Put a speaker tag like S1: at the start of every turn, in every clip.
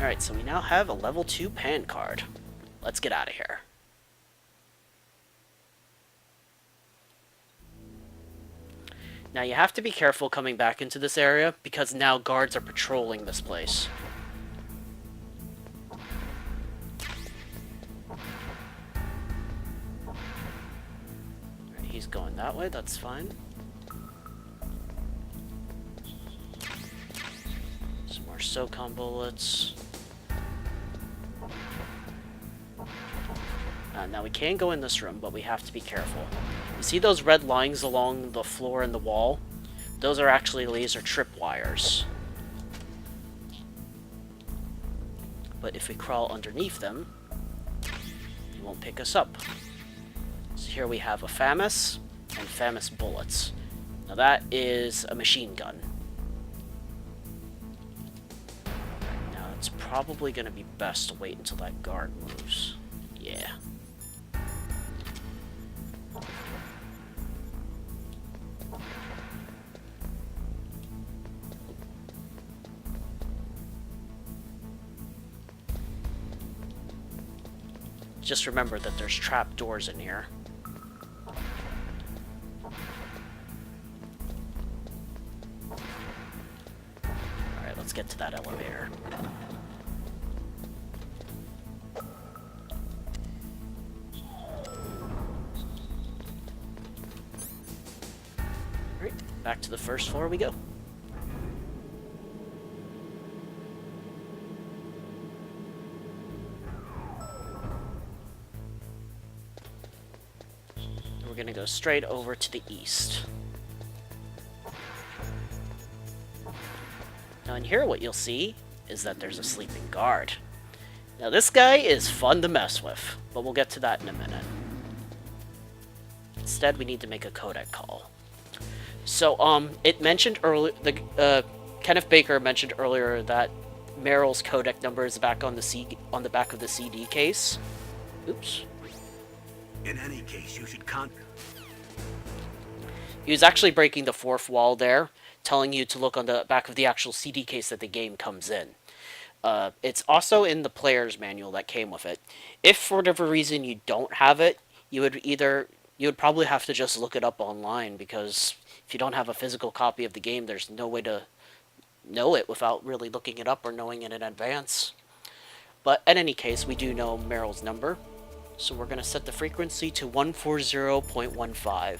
S1: Alright, so we now have a level 2 pan card. Let's get out of here. Now you have to be careful coming back into this area, because now guards are patrolling this place. Alright, he's going that way, that's fine. Some more Socom bullets. Now we can go in this room, but we have to be careful. You see those red lines along the floor and the wall? Those are actually laser tripwires. But if we crawl underneath them, they won't pick us up. So here we have a FAMAS and FAMAS bullets. Now that is a machine gun. Now it's probably going to be best to wait until that guard moves. Yeah. Just remember that there's trap doors in here. Alright, let's get to that elevator. Alright, back to the first floor we go. We're going to go straight over to the east. Now in here what you'll see is that there's a sleeping guard. Now this guy is fun to mess with, but we'll get to that in a minute. Instead we need to make a codec call. So it mentioned earlier, Kenneth Baker mentioned earlier that Meryl's codec number is back on the back of the CD case. Oops.
S2: In any case, you should
S1: He was actually breaking the fourth wall there, telling you to look on the back of the actual CD case that the game comes in. It's also in the player's manual that came with it. If for whatever reason you don't have it, you would probably have to just look it up online, because if you don't have a physical copy of the game, there's no way to know it without really looking it up or knowing it in advance. But in any case, we do know Meryl's number. So we're going to set the frequency to 140.15.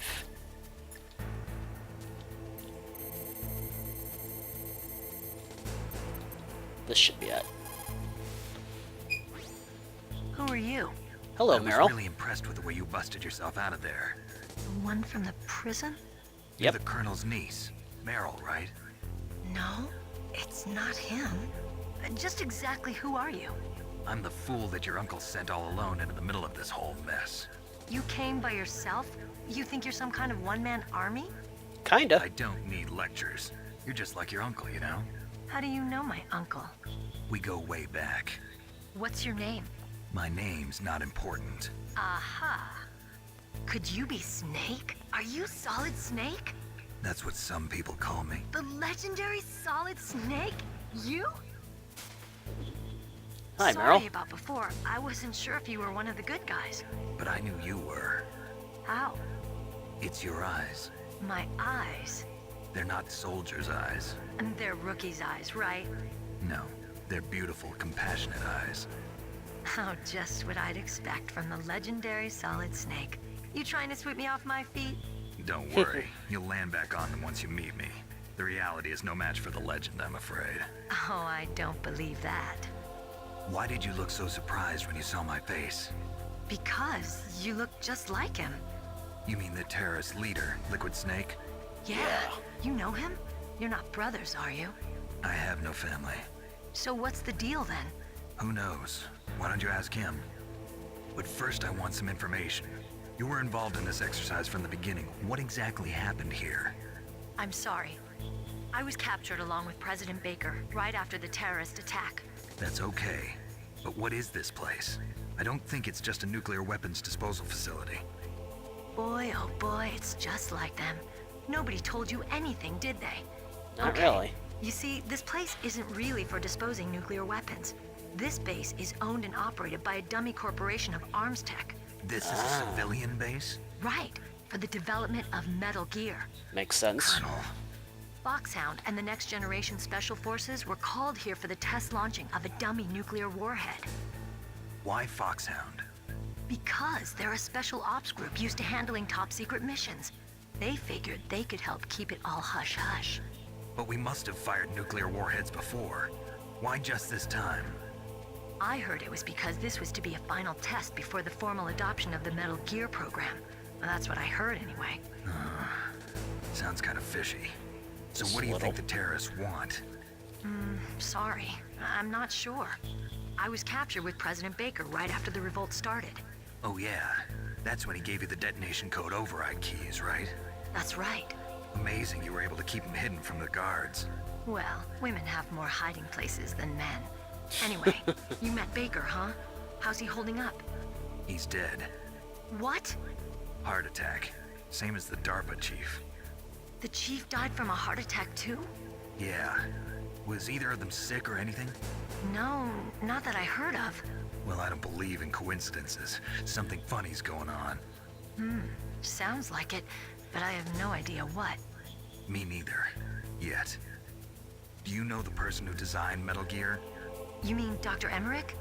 S1: This should be it.
S3: Who are you?
S1: Hello,
S4: I was
S1: Meryl.
S4: really impressed with the way you busted yourself out of there.
S3: The one from the prison?
S4: You're
S1: Yep.
S4: the Colonel's niece, Meryl, right?
S3: No, it's not him. Just exactly who are you?
S4: I'm the fool that your uncle sent all alone into the middle of this whole mess.
S3: You came by yourself? You think you're some kind of one-man army?
S1: Kinda.
S4: I don't need lectures. You're just like your uncle, you know?
S3: How do you know my uncle?
S4: We go way back.
S3: What's your name?
S4: My name's not important.
S3: Aha. Could you be Snake? Are you Solid Snake?
S4: That's what some people call me.
S3: The legendary Solid Snake? You?
S1: Hi,
S3: Sorry
S1: Meryl.
S3: about before. I wasn't sure if you were one of the good guys.
S4: But I knew you were.
S3: How?
S4: It's your eyes.
S3: My eyes.
S4: They're not soldiers' eyes.
S3: And they're rookie's eyes, right?
S4: No, they're beautiful, compassionate eyes.
S3: Oh, just what I'd expect from the legendary Solid Snake. You trying to sweep me off my feet?
S4: Don't worry, you'll land back on them once you meet me. The reality is no match for the legend, I'm afraid.
S3: Oh, I don't believe that.
S4: Why did you look so surprised when you saw my face?
S3: Because you look just like him.
S4: You mean the terrorist leader, Liquid Snake?
S3: Yeah. You know him? You're not brothers, are you?
S4: I have no family.
S3: So what's the deal then?
S4: Who knows? Why don't you ask him? But first I want some information. You were involved in this exercise from the beginning. What exactly happened here?
S3: I'm sorry. I was captured along with President Baker right after the terrorist attack.
S4: That's okay. But what is this place? I don't think it's just a nuclear weapons disposal facility.
S3: Boy, oh boy, it's just like them. Nobody told you anything, did they?
S1: Not
S3: Okay,
S1: really.
S3: You see, this place isn't really for disposing nuclear weapons. This base is owned and operated by a dummy corporation of ArmsTech.
S4: This is a civilian base?
S3: Right, for the development of Metal Gear.
S1: Makes sense.
S4: Colonel,
S3: Foxhound and the Next Generation Special Forces were called here for the test launching of a dummy nuclear warhead.
S4: why Foxhound?
S3: Because they're a special ops group used to handling top secret missions. They figured they could help keep it all hush-hush.
S4: But we must have fired nuclear warheads before. Why just this time?
S3: I heard it was because this was to be a final test before the formal adoption of the Metal Gear program. Well, that's what I heard anyway.
S4: Sounds kind of fishy. So
S1: Just
S4: what do you
S1: little.
S4: think the terrorists want?
S3: Sorry, I'm not sure. I was captured with President Baker right after the revolt started.
S4: Oh yeah, that's when he gave you the detonation code override keys, right?
S3: That's right.
S4: Amazing you were able to keep them hidden from the guards.
S3: Well, women have more hiding places than men. Anyway, you met Baker, huh? How's he holding up?
S4: He's dead.
S3: What?
S4: Heart attack. Same as the DARPA chief.
S3: The chief died from a heart attack too?
S4: Yeah. Was either of them sick or anything?
S3: No, not that I heard of.
S4: Well, I don't believe in coincidences. Something funny's going on.
S3: Sounds like it, but I have no idea what.
S4: Me neither. Yet. Do you know the person who designed Metal Gear?
S3: You mean Dr. Emmerich?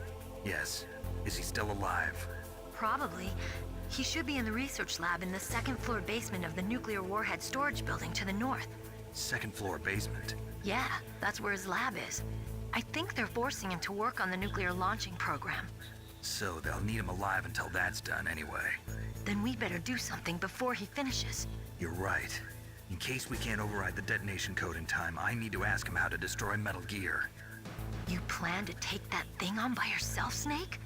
S4: Yes. Is he still alive?
S3: Probably. He should be in the research lab in the second floor basement of the Nuclear Warhead Storage Building to the north.
S4: Second floor basement.
S3: Yeah, that's where his lab is. I think they're forcing him to work on the nuclear launching program.
S4: So they'll need him alive until that's done anyway.
S3: Then we better do something before he finishes.
S4: You're right. In case we can't override the detonation code in time, I need to ask him how to destroy Metal Gear.
S3: You plan to take that thing on by yourself, Snake?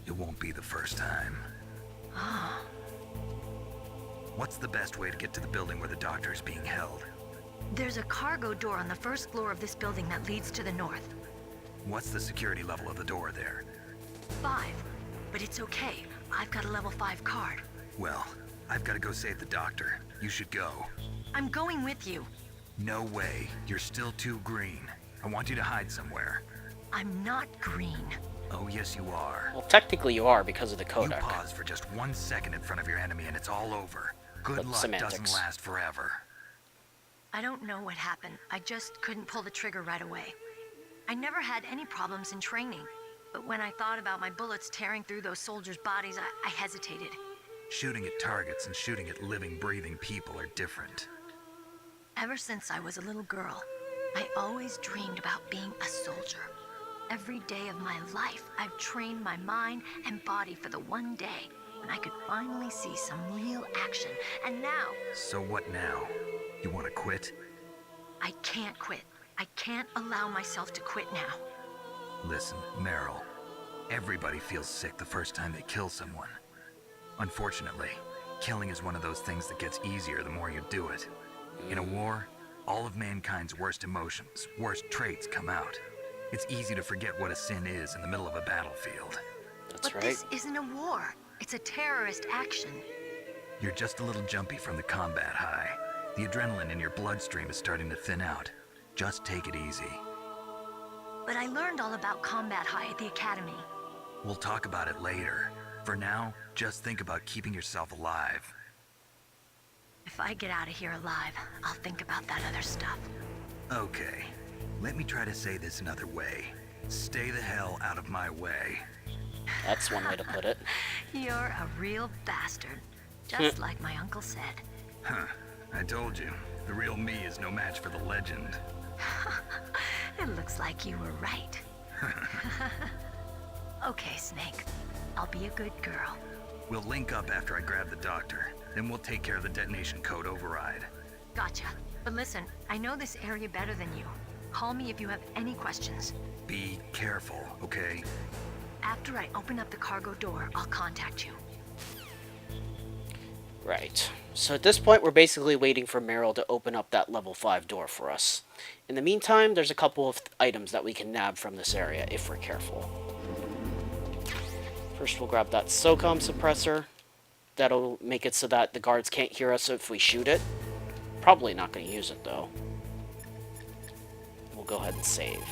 S4: It won't be the first time. What's the best way to get to the building where the doctor is being held?
S3: There's a cargo door on the first floor of this building that leads to the north.
S4: What's the security level of the door there?
S3: 5. But it's okay. I've got a level 5 card.
S4: Well, I've got to go save the doctor. You should go.
S3: I'm going with you.
S4: No way. You're still too green. I want you to hide somewhere.
S3: I'm not green.
S4: Oh, yes, you are.
S1: Well, technically you are because of the
S4: You
S1: codec.
S4: pause for just 1 second in front of your enemy and it's all over. Good
S1: But
S4: luck
S1: semantics.
S4: doesn't last forever.
S3: I don't know what happened. I just couldn't pull the trigger right away. I never had any problems in training. But when I thought about my bullets tearing through those soldiers' bodies, I hesitated.
S4: Shooting at targets and shooting at living, breathing people are different.
S3: Ever since I was a little girl, I always dreamed about being a soldier. Every day of my life, I've trained my mind and body for the one day when I could finally see some real action. And now,
S4: So what now? You want to quit?
S3: I can't quit. I can't allow myself to quit now.
S4: Listen, Meryl. Everybody feels sick the first time they kill someone. Unfortunately, killing is one of those things that gets easier the more you do it. In a war, all of mankind's worst emotions, worst traits come out. It's easy to forget what a sin is in the middle of a battlefield.
S1: That's
S3: But
S1: right.
S3: this isn't a war. It's a terrorist action.
S4: You're just a little jumpy from the combat high. The adrenaline in your bloodstream is starting to thin out. Just take it easy.
S3: But I learned all about combat high at the academy.
S4: We'll talk about it later. For now, just think about keeping yourself alive.
S3: If I get out of here alive, I'll think about that other stuff.
S4: Okay, let me try to say this another way. Stay the hell out of my way.
S1: That's one way to put it.
S3: You're a real bastard. Just like my uncle said.
S4: Huh, I told you. The real me is no match for the legend.
S3: It looks like you were right. Okay, Snake. I'll be a good girl.
S4: We'll link up after I grab the doctor. Then we'll take care of the detonation code override.
S3: Gotcha. But listen, I know this area better than you. Call me if you have any questions.
S4: Be careful, okay?
S3: After I open up the cargo door, I'll contact you.
S1: Right. So at this point, we're basically waiting for Meryl to open up that level 5 door for us. In the meantime, there's a couple of items that we can nab from this area if we're careful. First, we'll grab that Socom suppressor. That'll make it so that the guards can't hear us if we shoot it. Probably not going to use it, though. We'll go ahead and save.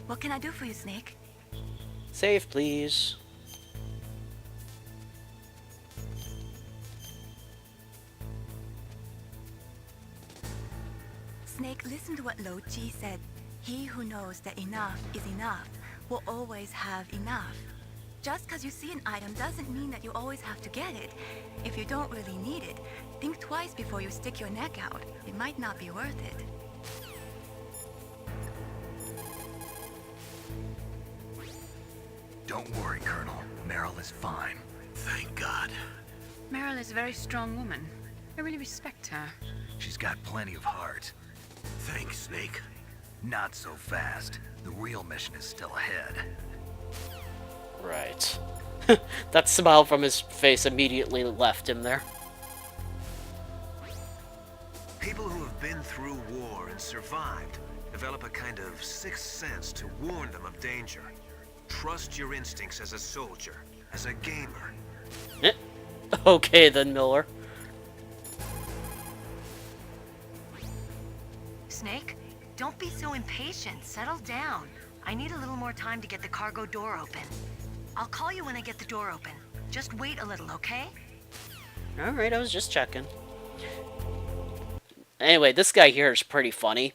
S3: What can I do for you, Snake?
S1: Save, please.
S5: Snake, listen to what Lo Ji said. He who knows that enough is enough will always have enough. Just because you see an item doesn't mean that you always have to get it. If you don't really need it, think twice before you stick your neck out. It might not be worth it.
S4: Don't worry, Colonel. Meryl is fine.
S2: Thank God.
S6: Meryl is a very strong woman. I really respect her.
S4: She's got plenty of heart.
S2: Thanks, Snake.
S4: Not so fast. The real mission is still ahead.
S1: Right. That smile from his face immediately left him there.
S2: People who have been through war and survived develop a kind of sixth sense to warn them of danger. Trust your instincts as a soldier, as a gamer.
S1: Okay then, Miller.
S3: Snake, don't be so impatient. Settle down. I need a little more time to get the cargo door open. I'll call you when I get the door open. Just wait a little, okay?
S1: Alright, I was just checking. Anyway, this guy here is pretty funny.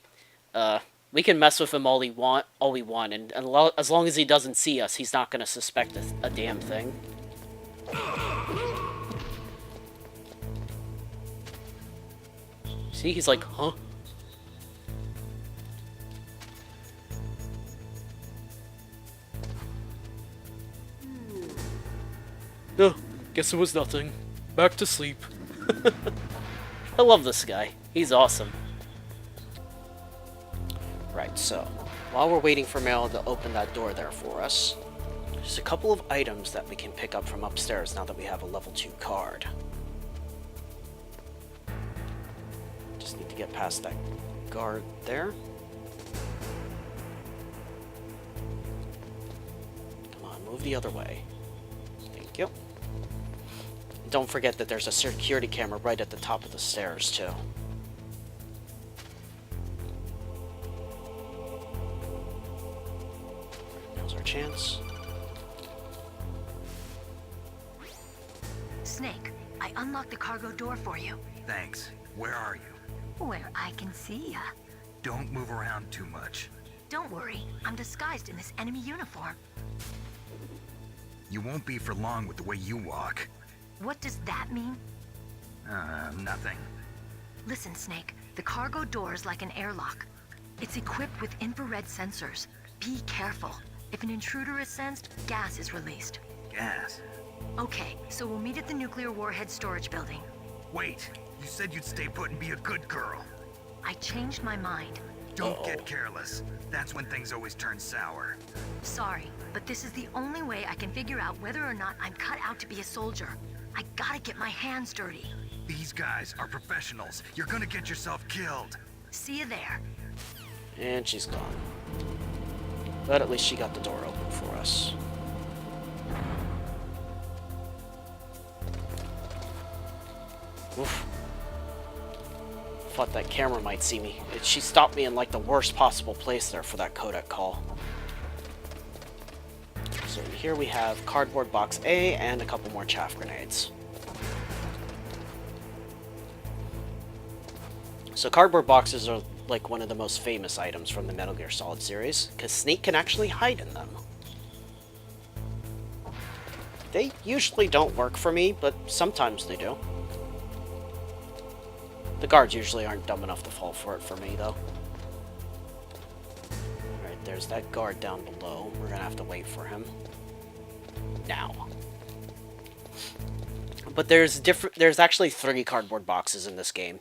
S1: We can mess with him all we want, and as long as he doesn't see us, he's not gonna suspect a damn thing. See, he's like, huh? Oh, guess it was nothing. Back to sleep. I love this guy. He's awesome. Right, so, while we're waiting for Meryl to open that door there for us, there's a couple of items that we can pick up from upstairs now that we have a level 2 card. Just need to get past that guard there. Come on, move the other way. Thank you. Don't forget that there's a security camera right at the top of the stairs, too. Now's our chance.
S3: Snake, I unlocked the cargo door for you.
S4: Thanks. Where are you?
S3: Where I can see ya.
S4: Don't move around too much.
S3: Don't worry, I'm disguised in this enemy uniform.
S4: You won't be for long with the way you walk.
S3: What does that mean?
S4: Nothing.
S3: Listen, Snake, the cargo door is like an airlock. It's equipped with infrared sensors. Be careful. If an intruder is sensed, gas is released.
S4: Gas?
S3: Okay, so we'll meet at the Nuclear Warhead Storage Building.
S4: Wait, you said you'd stay put and be a good girl.
S3: I changed my mind.
S4: Don't get careless. That's when things always turn sour.
S3: Sorry, but this is the only way I can figure out whether or not I'm cut out to be a soldier. I gotta get my hands dirty.
S4: These guys are professionals. You're gonna get yourself killed.
S3: See you there.
S1: And she's gone. But at least she got the door open for us. Oof. Thought that camera might see me. She stopped me in like the worst possible place there for that codec call. So here we have cardboard box A and a couple more chaff grenades. So cardboard boxes are like one of the most famous items from the Metal Gear Solid series, because Snake can actually hide in them. They usually don't work for me, but sometimes they do. The guards usually aren't dumb enough to fall for it for me, though. Alright, there's that guard down below. We're gonna have to wait for him. Now. But there's actually 3 cardboard boxes in this game.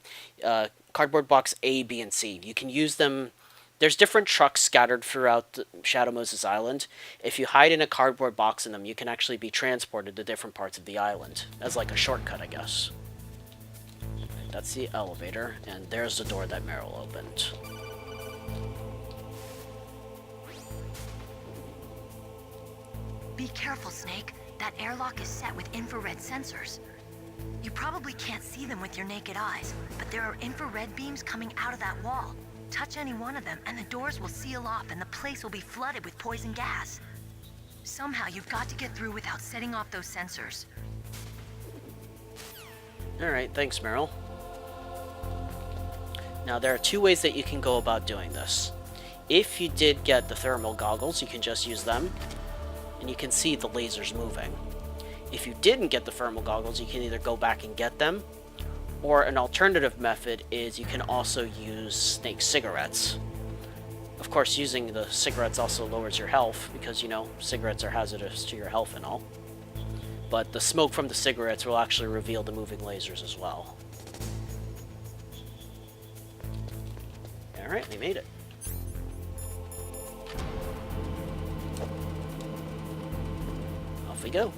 S1: Cardboard box A, B, and C. You can use them. There's different trucks scattered throughout Shadow Moses Island. If you hide in a cardboard box in them, you can actually be transported to different parts of the island. As like a shortcut, I guess. That's the elevator, and there's the door that Meryl opened.
S3: Be careful, Snake. That airlock is set with infrared sensors. You probably can't see them with your naked eyes, but there are infrared beams coming out of that wall. Touch any one of them, and the doors will seal off, and the place will be flooded with poison gas. Somehow, you've got to get through without setting off those sensors.
S1: Alright, thanks, Meryl. Now, there are two ways that you can go about doing this. If you did get the thermal goggles, you can just use them, and you can see the lasers moving. If you didn't get the thermal goggles, you can either go back and get them, or an alternative method is you can also use snake cigarettes. Of course, using the cigarettes also lowers your health, because, you know, cigarettes are hazardous to your health and all. But the smoke from the cigarettes will actually reveal the moving lasers as well. Alright, we made it. Off we go.